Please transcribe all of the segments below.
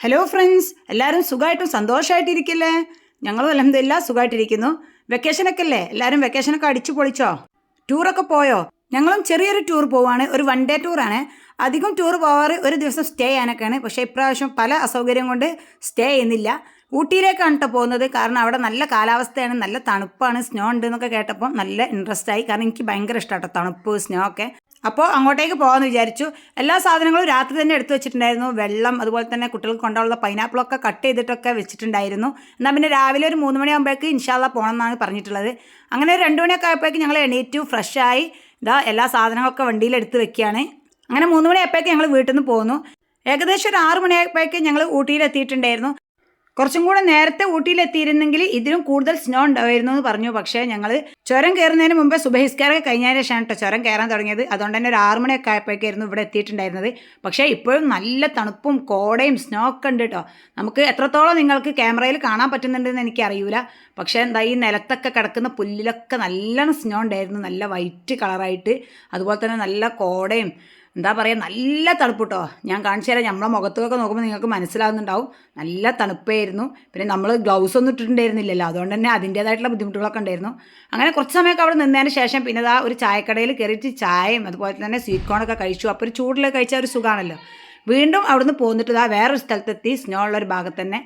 Hello friends, എല്ലാവരും സുഖമായിട്ടും സന്തോഷമായിട്ടിരിക്കില്ലേ? ഞങ്ങളും അൽഹംദുലില്ലാ സുഖമായിട്ടിരിക്കുന്നു. വെക്കേഷനൊക്കെ അല്ലേ? എല്ലാവരും വെക്കേഷനൊക്കെ അടിച്ചു പൊളിച്ചോ? ടൂറൊക്കെ പോയോ? ഞങ്ങളും ചെറിയൊരു ടൂർ പോവാണ്. ഒരു 1 ഡേ ടൂറാണ്. അധികം ടൂർ പോവാറ് ഒരു ദിവസം സ്റ്റേ ചെയ്യാനൊക്കെയാണ്. പക്ഷേ ഇപ്രാവശ്യം പല അസൗകര്യം കൊണ്ട് സ്റ്റേ ചെയ്യുന്നില്ല. ഊട്ടിയിലേക്കാണ് കേട്ടോ പോകുന്നത്. കാരണം അവിടെ നല്ല കാലാവസ്ഥയാണ്, നല്ല തണുപ്പാണ്, സ്നോ ഉണ്ട് എന്നൊക്കെ കേട്ടപ്പോൾ നല്ല ഇൻട്രസ്റ്റ് ആയി. കാരണം എനിക്ക് ഭയങ്കര ഇഷ്ടമാണ് കേട്ടോ തണുപ്പ്, സ്നോ ഒക്കെ. അപ്പോൾ അങ്ങോട്ടേക്ക് പോകാമെന്ന് വിചാരിച്ചു. എല്ലാ സാധനങ്ങളും രാത്രി തന്നെ എടുത്തു വെച്ചിട്ടുണ്ടായിരുന്നു. വെള്ളം, അതുപോലെ തന്നെ കുട്ടികൾക്ക് കൊണ്ടുള്ള പൈനാപ്പിളൊക്കെ കട്ട് ചെയ്തിട്ടൊക്കെ വെച്ചിട്ടുണ്ടായിരുന്നു. എന്നാൽ പിന്നെ രാവിലെ ഒരു 3 മണിയാകുമ്പോഴേക്ക് ഇൻഷാല്ല പോകണം എന്നാണ് പറഞ്ഞിട്ടുള്ളത്. അങ്ങനെ 2 മണിയൊക്കെ ആയപ്പോഴേക്ക് ഞങ്ങൾ എണീറ്റു, ഫ്രഷായി ഇതാ എല്ലാ സാധനങ്ങളൊക്കെ വണ്ടിയിൽ എടുത്ത് വെക്കുകയാണ്. അങ്ങനെ 3 മണിയായപ്പോഴേക്ക് ഞങ്ങൾ വീട്ടിൽ നിന്ന് പോന്നു. ഏകദേശം ഒരു 6 മണിയായപ്പോഴേക്ക് ഞങ്ങൾ ഊട്ടിയിലെത്തിയിട്ടുണ്ടായിരുന്നു. കുറച്ചും കൂടെ നേരത്തെ ഊട്ടിയിലെത്തിയിരുന്നെങ്കിൽ ഇതിലും കൂടുതൽ സ്നോ ഉണ്ടായിരുന്നു എന്ന് പറഞ്ഞു. പക്ഷേ ഞങ്ങൾ ചുരം കയറുന്നതിന് മുമ്പേ സുബഹിസ്കാരൊക്കെ കഴിഞ്ഞതിന് ശേഷമാണ് കേട്ടോ ചുരം കയറാൻ തുടങ്ങിയത്. അതുകൊണ്ട് തന്നെ ഒരു 6 മണിയൊക്കെ ആയപ്പോഴേക്കായിരുന്നു ഇവിടെ എത്തിയിട്ടുണ്ടായിരുന്നത്. പക്ഷേ ഇപ്പോഴും നല്ല തണുപ്പും കോടയും സ്നോ ഒക്കെ ഉണ്ട് കേട്ടോ. നമുക്ക് എത്രത്തോളം നിങ്ങൾക്ക് ക്യാമറയിൽ കാണാൻ പറ്റുന്നുണ്ടെന്ന് എനിക്കറിയില്ല. പക്ഷേ എന്താ ഈ നിലത്തൊക്കെ കിടക്കുന്ന പുല്ലിലൊക്കെ നല്ലോണം സ്നോ ഉണ്ടായിരുന്നു, നല്ല വൈറ്റ് കളറായിട്ട്. അതുപോലെ തന്നെ നല്ല കോടയും എന്താ പറയുക, നല്ല തണുപ്പ് കേട്ടോ. ഞാൻ കാണിച്ചു തരാം. നമ്മളെ മുഖത്തൊക്കെ നോക്കുമ്പോൾ നിങ്ങൾക്ക് മനസ്സിലാവുന്നുണ്ടാവും, നല്ല തണുപ്പായിരുന്നു. പിന്നെ നമ്മൾ ഗ്ലൗസ് ഒന്നും ഇട്ടിട്ടുണ്ടായിരുന്നില്ലല്ലോ, അതുകൊണ്ട് തന്നെ അതിൻ്റേതായിട്ടുള്ള ബുദ്ധിമുട്ടുകളൊക്കെ ഉണ്ടായിരുന്നു. അങ്ങനെ കുറച്ച് സമയമൊക്കെ അവിടെ നിന്നതിന് ശേഷം പിന്നെ ആ ഒരു ചായക്കടയിൽ കയറിയിട്ട് ചായയും അതുപോലെ തന്നെ സ്വീറ്റ് കോണൊക്കെ കഴിച്ചു. അപ്പോൾ ഒരു ചൂടിൽ കഴിച്ച ഒരു സുഖമാണല്ലോ. വീണ്ടും അവിടുന്ന് പോന്നിട്ട് വേറൊരു സ്ഥലത്തെത്തി, സ്നോ ഉള്ളൊരു ഭാഗത്ത് തന്നെ.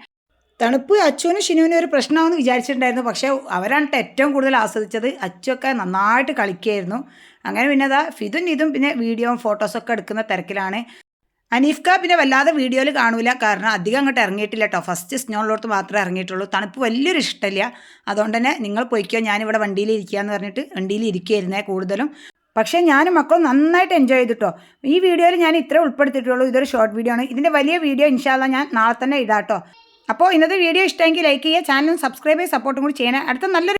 തണുപ്പ് അച്ചുവിനും ഷിനുവിനും ഒരു പ്രശ്നമാണെന്ന് വിചാരിച്ചിട്ടുണ്ടായിരുന്നു. പക്ഷേ അവരാണ് ഏറ്റവും കൂടുതൽ ആസ്വദിച്ചത്. അച്ചുവൊക്കെ നന്നായിട്ട് കളിക്കുകയായിരുന്നു. അങ്ങനെ പിന്നെ ഫിദും ഇതും പിന്നെ വീഡിയോയും ഫോട്ടോസൊക്കെ എടുക്കുന്ന തിരക്കിലാണ്. അനീഫ്ക പിന്നെ വല്ലാതെ വീഡിയോയിൽ കാണൂല, കാരണം അധികം അങ്ങോട്ട് ഇറങ്ങിയിട്ടില്ല കേട്ടോ. ഫസ്റ്റ് സ്നോ ഉള്ളിടത്ത് മാത്രമേ ഇറങ്ങിയിട്ടുള്ളൂ. തണുപ്പ് വലിയൊരു ഇഷ്ടമില്ല. അതുകൊണ്ട് തന്നെ നിങ്ങൾ പോയിക്കോ, ഞാനിവിടെ വണ്ടിയിൽ ഇരിക്കുക എന്ന് പറഞ്ഞിട്ട് വണ്ടിയിൽ ഇരിക്കുകയായിരുന്നേ കൂടുതലും. പക്ഷേ ഞാനും മക്കളും നന്നായിട്ട് എൻജോയ് ചെയ്തിട്ടോ. ഈ വീഡിയോയിൽ ഞാൻ ഇത്രേ ഉൾപ്പെടുത്തിയിട്ടുള്ളൂ. ഇതൊരു ഷോർട്ട് വീഡിയോ ആണ്. ഇതിൻ്റെ വലിയ വീഡിയോ ഇൻഷാല്ലാ ഞാൻ നാളെ തന്നെ ഇടാം കേട്ടോ. അപ്പോൾ ഇന്നത്തെ വീഡിയോ ഇഷ്ടമെങ്കിൽ ലൈക്ക് ചെയ്യുക, ചാനൽ സബ്സ്ക്രൈബ് ചെയ്യുക, സപ്പോർട്ടും കൂടി ചെയ്യണേ. അടുത്ത നല്ലൊരു